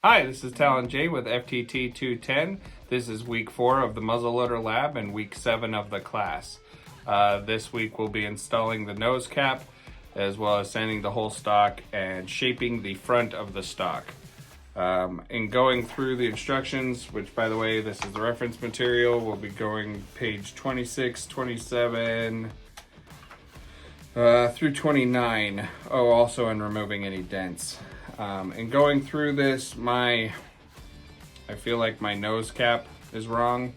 Hi, this is Talon J with FTT 210. This is week 4 of the Muzzleloader Lab and week 7 of the class. This week we'll be installing the nose cap as well as sanding the whole stock and shaping the front of the stock. In going through the instructions, which by the way, this is the reference material, we'll be going page 26, 27, through 29. Oh, also in removing any dents. And going through this, I feel like my nose cap is wrong.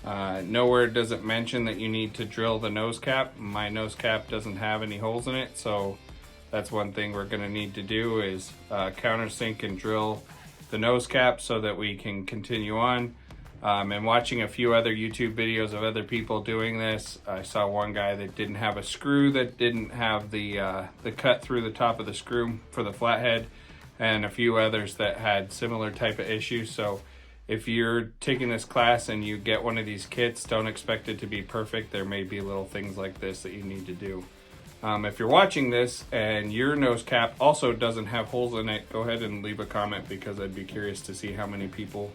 Nowhere does it mention that you need to drill the nose cap. My nose cap doesn't have any holes in it, so that's one thing we're gonna need to do is countersink and drill the nose cap so that we can continue on. And watching a few other YouTube videos of other people doing this, I saw one guy that didn't have a screw that didn't have the cut through the top of the screw for the flathead, and a few others that had similar type of issues. So if you're taking this class and you get one of these kits, don't expect it to be perfect. There may be little things like this that you need to do. If you're watching this and your nose cap also doesn't have holes in it, go ahead and leave a comment, because I'd be curious to see how many people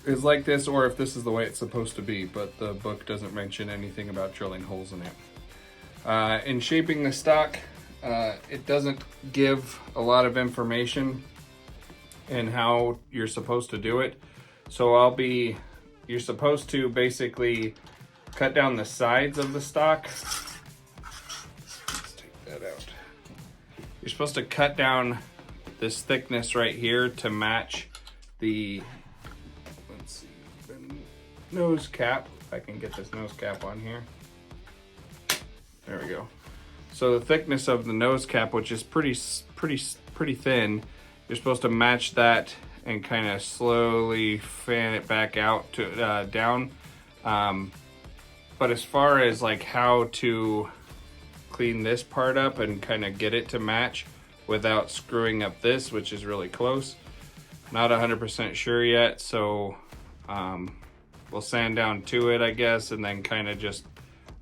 is like this, or if this is the way it's supposed to be, but the book doesn't mention anything about drilling holes in it. In shaping the stock, it doesn't give a lot of information in how you're supposed to do it. So you're supposed to basically cut down the sides of the stock. Let's take that out. You're supposed to cut down this thickness right here to match the nose cap. If I can get this nose cap on here. There we go. So the thickness of the nose cap, which is pretty thin, you're supposed to match that and kind of slowly fan it back out to down. But as far as like how to clean this part up and kind of get it to match without screwing up this, which is really close, not 100% sure yet. So we'll sand down to it, I guess, and then kind of just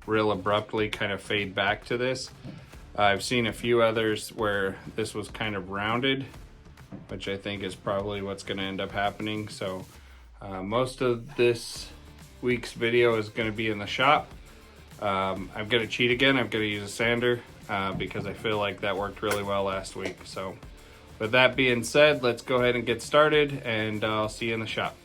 real abruptly kind of fade back to this. I've seen a few others where this was kind of rounded, which I think is probably what's going to end up happening. So most of this week's video is going to be in the shop. I'm going to cheat again. I'm going to use a sander because I feel like that worked really well last week. So with that being said, let's go ahead and get started, and I'll see you in the shop.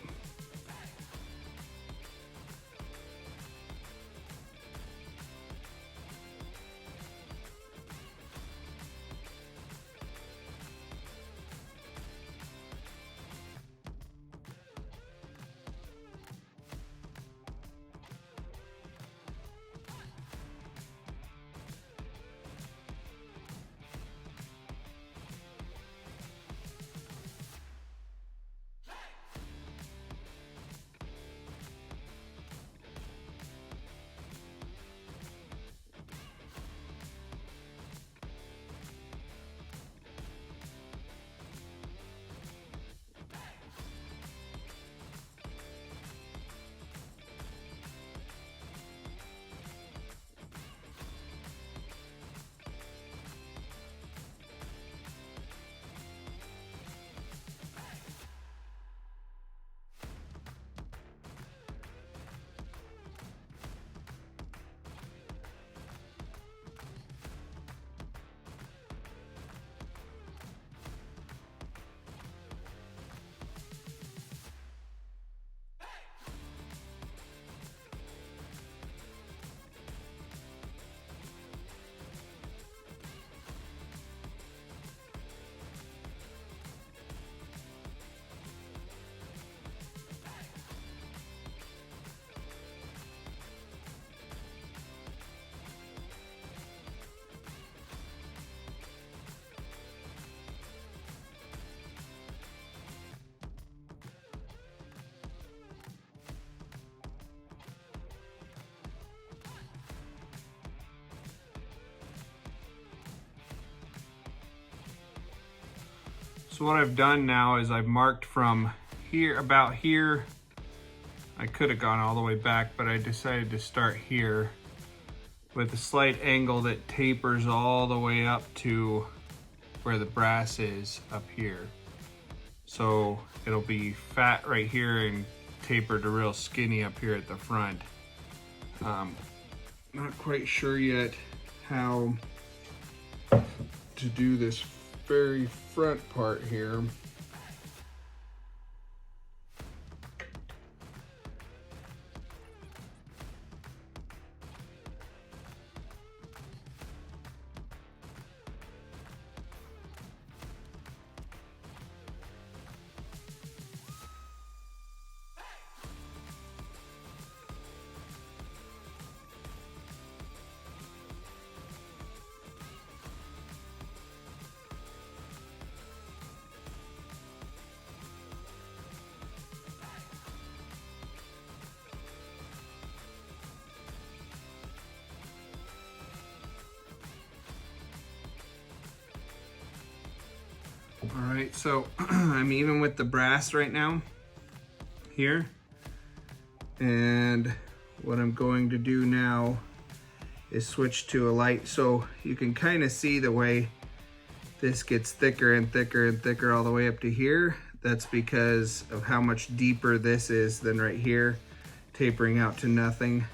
So what I've done now is I've marked from here, about here. I could have gone all the way back, but I decided to start here with a slight angle that tapers all the way up to where the brass is up here. So it'll be fat right here and tapered to real skinny up here at the front. Not quite sure yet how to do this very front part here. All right, so I'm even with the brass right now here. And what I'm going to do now is switch to a light, so you can kind of see the way this gets thicker and thicker and thicker all the way up to here. That's because of how much deeper this is than right here, tapering out to nothing.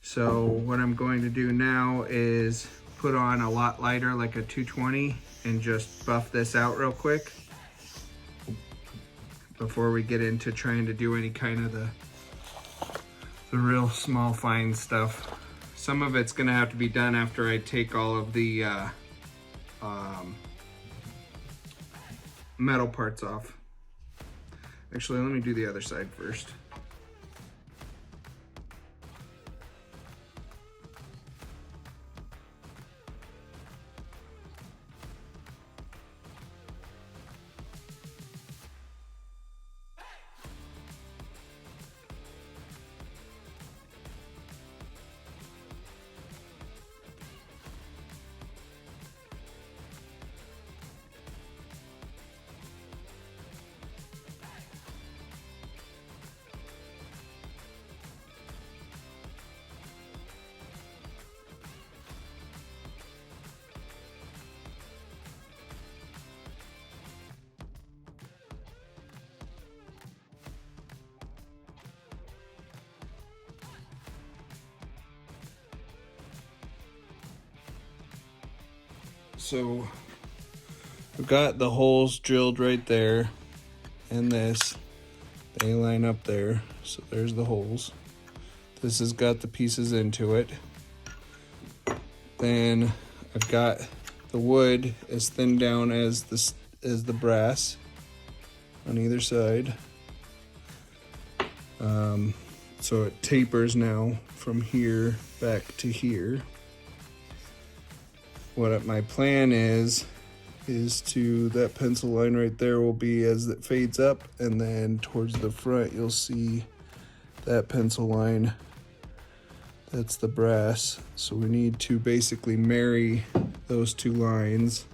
So what I'm going to do now is put on a lot lighter, like a 220, and just buff this out real quick before we get into trying to do any kind of the real small fine stuff. Some of it's gonna have to be done after I take all of the metal parts off. Actually, let me do the other side first. So I've got the holes drilled right there, and they line up there. So there's the holes. This has got the pieces into it. Then I've got the wood as thinned down as the brass on either side. So it tapers now from here back to here. What my plan is to, that pencil line right there will be as it fades up, and then towards the front you'll see that pencil line. That's the brass. So we need to basically marry those two lines.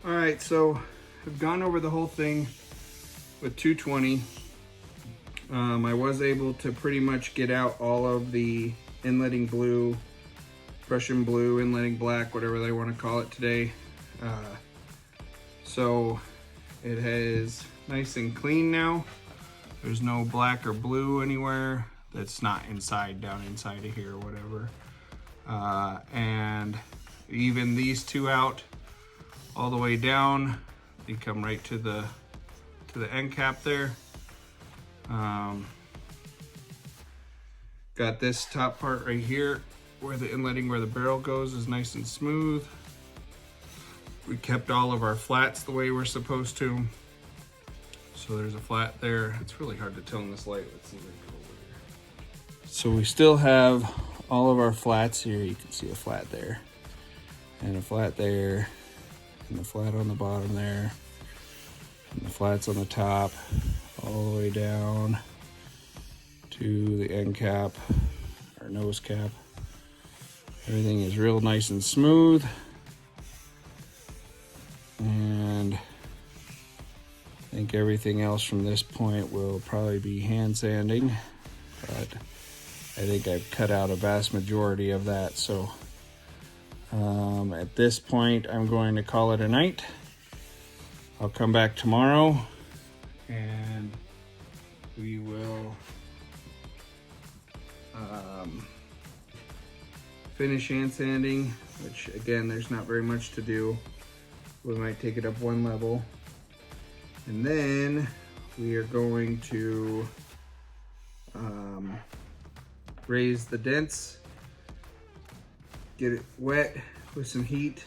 All right, so I've gone over the whole thing with 220. I was able to pretty much get out all of the inletting blue, Prussian blue, inletting black, whatever they want to call it today. So it is nice and clean now. There's no black or blue anywhere that's not inside, down inside of here or whatever. And even these two out all the way down, they come right to the end cap there. Got this top part right here where the inletting where the barrel goes is nice and smooth. We kept all of our flats the way we're supposed to. So there's a flat there. It's really hard to tell in this light. Let's see if I can go over here. So we still have all of our flats here. You can see a flat there and a flat there and the flat on the bottom there and the flats on the top all the way down to the end cap, our nose cap. Everything is real nice and smooth. And I think everything else from this point will probably be hand sanding, but I think I've cut out a vast majority of that. So at this point, I'm going to call it a night. I'll come back tomorrow and we will finish hand sanding, which again, there's not very much to do. We might take it up one level. And then we are going to raise the dents, get it wet with some heat,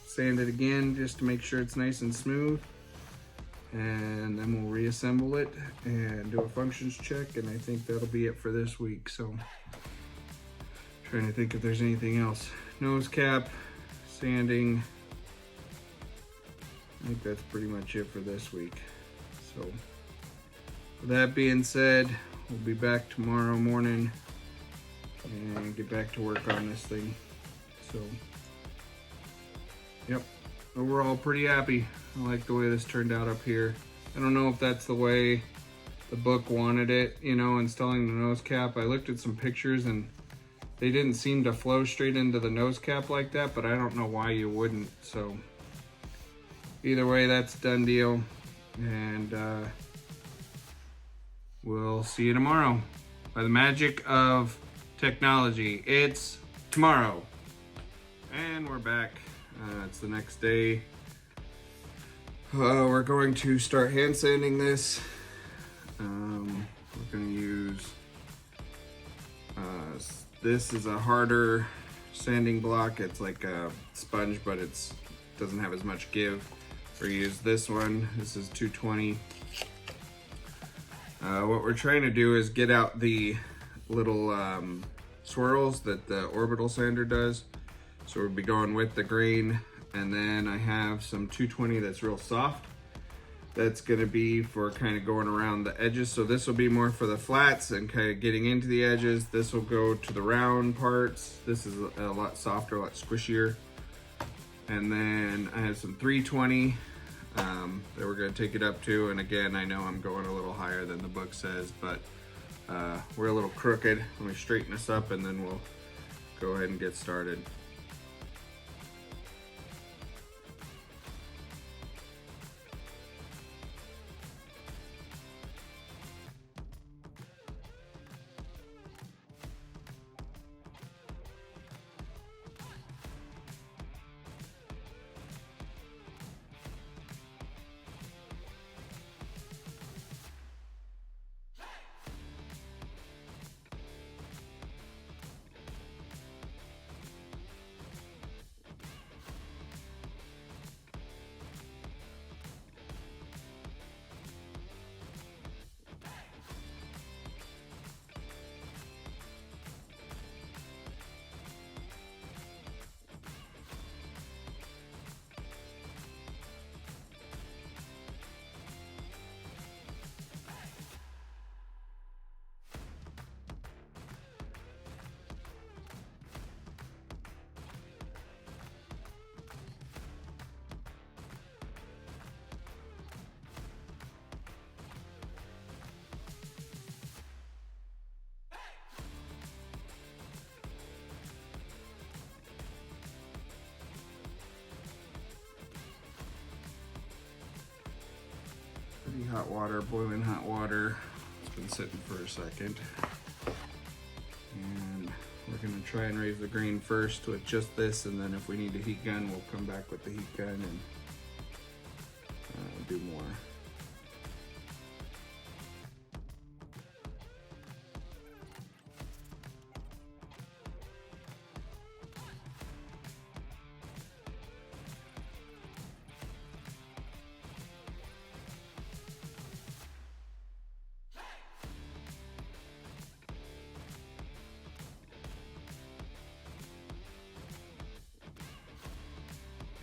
sand it again just to make sure it's nice and smooth. And then we'll reassemble it and do a functions check, and I think that'll be it for this week. So trying to think if there's anything else. Nose cap, sanding. I think that's pretty much it for this week. So with that being said, we'll be back tomorrow morning and get back to work on this thing. So yep, overall pretty happy. I like the way this turned out up here. I don't know if that's the way the book wanted it, you know, installing the nose cap. I looked at some pictures and they didn't seem to flow straight into the nose cap like that, but I don't know why you wouldn't. So either way, that's a done deal. And we'll see you tomorrow. By the magic of technology, it's tomorrow. And we're back. It's the next day. We're going to start hand sanding this. We're going to use, this is a harder sanding block. It's like a sponge, but it doesn't have as much give. Or use this one. This is 220. What we're trying to do is get out the little swirls that the orbital sander does. So we'll be going with the grain, and then I have some 220 that's real soft. That's gonna be for kind of going around the edges. So this will be more for the flats and kind of getting into the edges. This will go to the round parts. This is a lot softer, a lot squishier. And then I have some 320 that we're gonna take it up to. And again, I know I'm going a little higher than the book says, but we're a little crooked. Let me straighten this up and then we'll go ahead and get started. hot water, boiling hot water. It's been sitting for a second. And we're gonna try and raise the grain first with just this, and then if we need a heat gun, we'll come back with the heat gun and do more.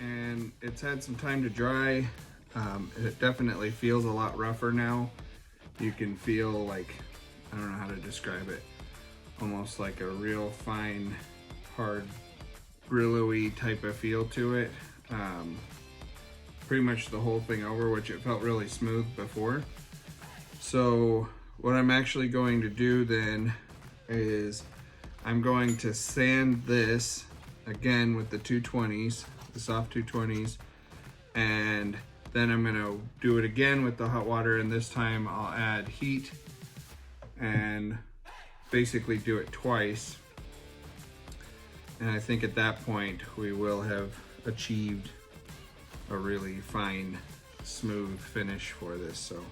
And it's had some time to dry. It definitely feels a lot rougher now. You can feel like, I don't know how to describe it, almost like a real fine, hard, Brillo-y type of feel to it. Pretty much the whole thing over, which it felt really smooth before. So what I'm actually going to do then is I'm going to sand this again with the 220s, the soft 220s, and then I'm gonna do it again with the hot water, and this time I'll add heat and basically do it twice. And I think at that point we will have achieved a really fine, smooth finish for this. So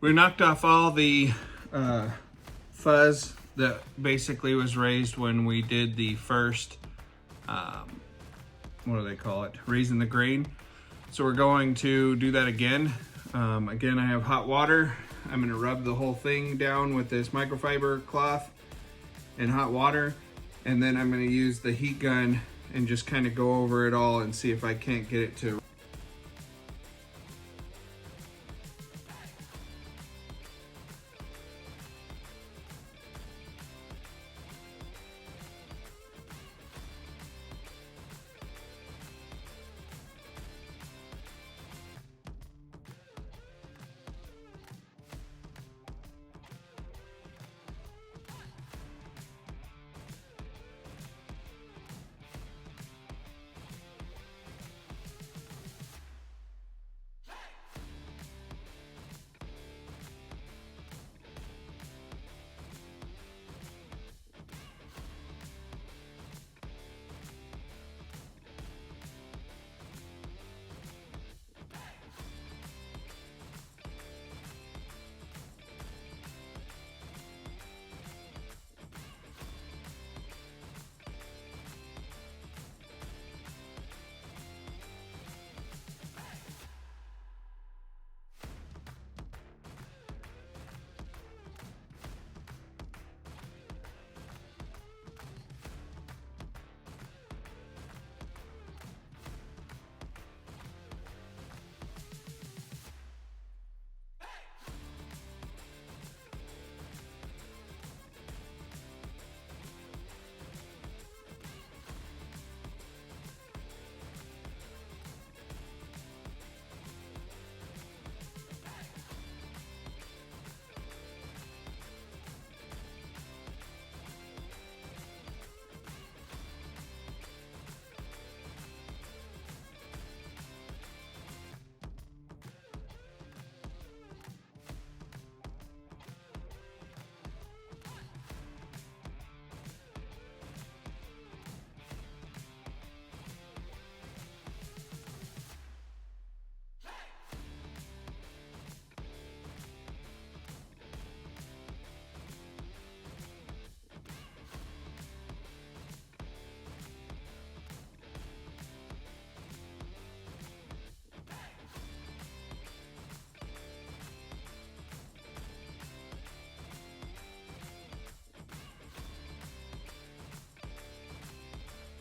we knocked off all the fuzz that basically was raised when we did the first, what do they call it? Raising the grain. So we're going to do that again. Again, I have hot water. I'm gonna rub the whole thing down with this microfiber cloth and hot water. And then I'm gonna use the heat gun and just kind of go over it all and see if I can't get it to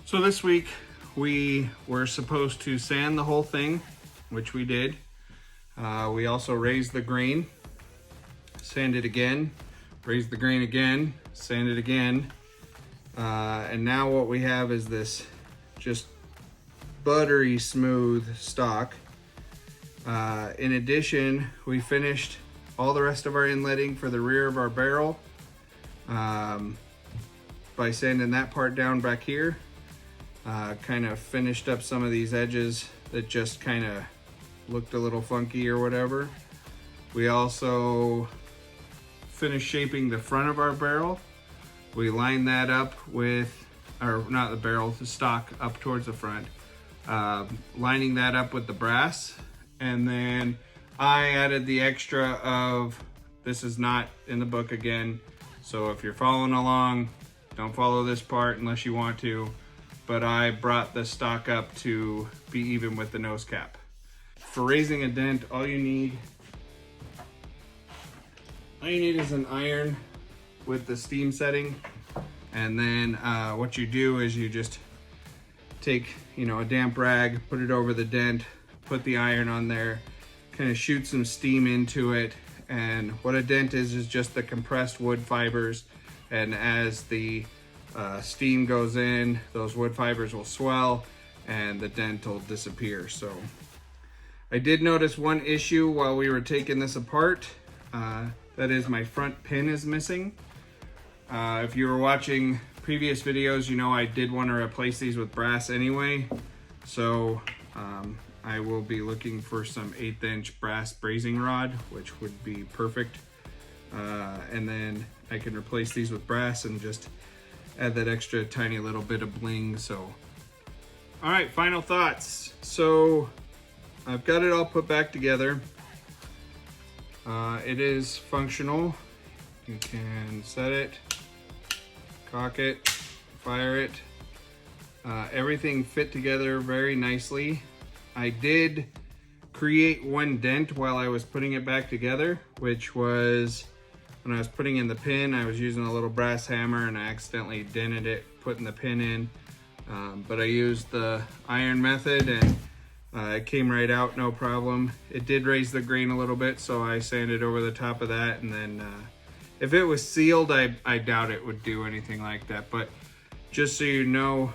So this week we were supposed to sand the whole thing, which we did. We also raised the grain, sanded again, raised the grain again, sanded again. And now what we have is this just buttery smooth stock. In addition, we finished all the rest of our inletting for the rear of our barrel by sanding that part down back here. Kind of finished up some of these edges that just kind of looked a little funky or whatever. We also finished shaping the front of our barrel. We lined that up with, or not the barrel, the stock up towards the front. Lining that up with the brass. And then I added the extra of, this is not in the book again, so if you're following along, don't follow this part unless you want to. But I brought the stock up to be even with the nose cap. For raising a dent, all you need is an iron with the steam setting. And then what you do is you just take, a damp rag, put it over the dent, put the iron on there, kind of shoot some steam into it. And what a dent is just the compressed wood fibers. And as the steam goes in, those wood fibers will swell and the dent will disappear. So I did notice one issue while we were taking this apart. That is, my front pin is missing. If you were watching previous videos, I did want to replace these with brass anyway. So I will be looking for some 1/8 inch brass brazing rod, which would be perfect. And then I can replace these with brass and just add that extra tiny little bit of bling. So, all right, final thoughts. So I've got it all put back together. It is functional. You can set it, cock it, fire it. Everything fit together very nicely. I did create one dent while I was putting it back together, which was when I was putting in the pin. I was using a little brass hammer and I accidentally dented it putting the pin in. But I used the iron method and it came right out, no problem. It did raise the grain a little bit, so I sanded over the top of that. And then if it was sealed, I doubt it would do anything like that. But just so you know,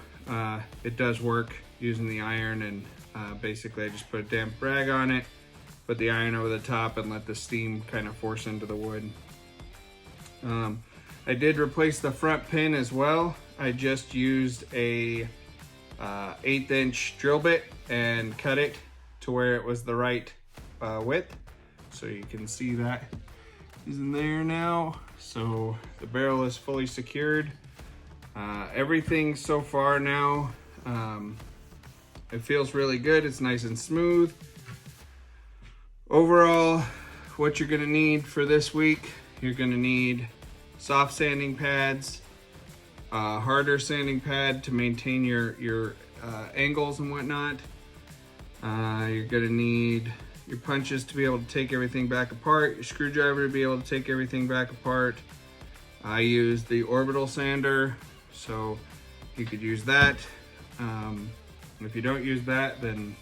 it does work using the iron. And basically I just put a damp rag on it, put the iron over the top and let the steam kind of force into the wood. I did replace the front pin as well. I just used a 1/8 inch drill bit and cut it to where it was the right width. So you can see that is in there now. So the barrel is fully secured. Everything so far now, it feels really good. It's nice and smooth. Overall, what you're gonna need for this week, you're gonna need soft sanding pads, harder sanding pad to maintain your angles and whatnot. You're gonna need your punches to be able to take everything back apart, your screwdriver to be able to take everything back apart. I use the orbital sander, so you could use that. If you don't use that, then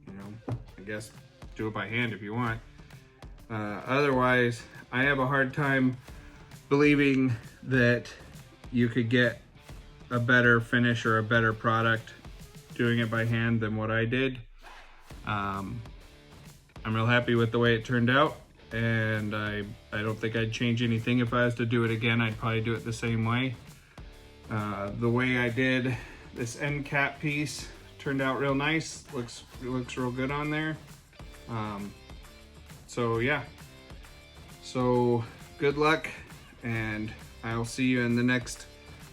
I guess do it by hand if you want. Otherwise, I have a hard time believing that you could get a better finish or a better product doing it by hand than what I did. I'm real happy with the way it turned out, and I don't think I'd change anything. If I was to do it again, I'd probably do it the same way. The way I did this end cap piece turned out real nice. It looks real good on there. So yeah, so good luck, and I'll see you in the next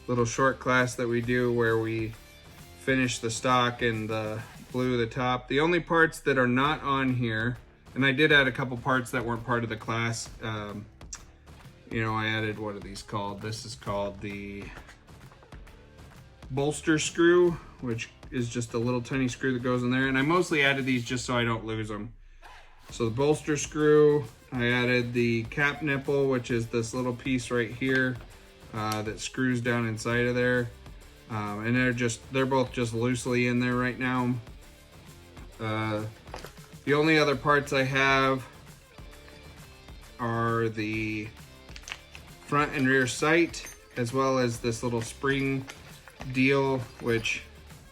little short class that we do where we finish the stock and the glue the top. The only parts that are not on here, and I did add a couple parts that weren't part of the class. I added, what are these called? This is called the bolster screw, which is just a little tiny screw that goes in there. And I mostly added these just so I don't lose them. So the bolster screw, I added the cap nipple, which is this little piece right here that screws down inside of there. And they're both just loosely in there right now. The only other parts I have are the front and rear sight, as well as this little spring deal, which,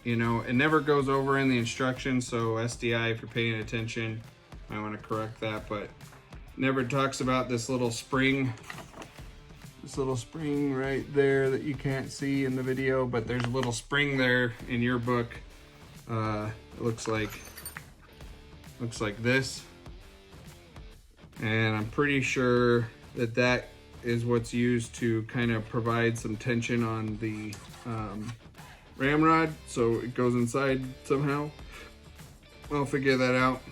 you know, it never goes over in the instructions, so SDI, if you're paying attention, I want to correct that, but never talks about this little spring right there that you can't see in the video, but there's a little spring there in your book. It looks like this, and I'm pretty sure that is what's used to kind of provide some tension on the ramrod, so it goes inside somehow. I'll figure that out,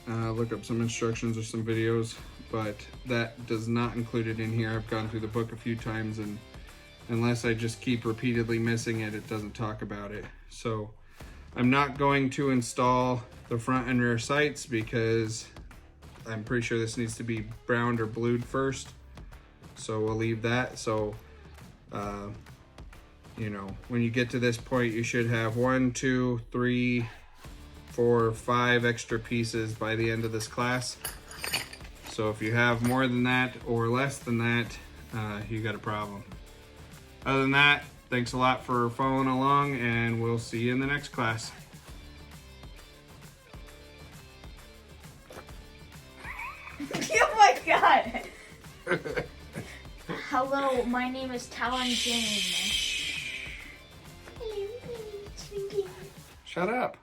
look up some instructions or some videos, but that does not include it in here. I've gone through the book a few times, and unless I just keep repeatedly missing it, it doesn't talk about it. So I'm not going to install the front and rear sights because I'm pretty sure this needs to be browned or blued first. So we'll leave that. So, you know, when you get to this point, you should have 1, 2, 3, 4, 5 extra pieces by the end of this class. So if you have more than that or less than that, you got a problem. Other than that, thanks a lot for following along, and we'll see you in the next class. Oh my god! Hello, my name is Talon Jane. Shut up.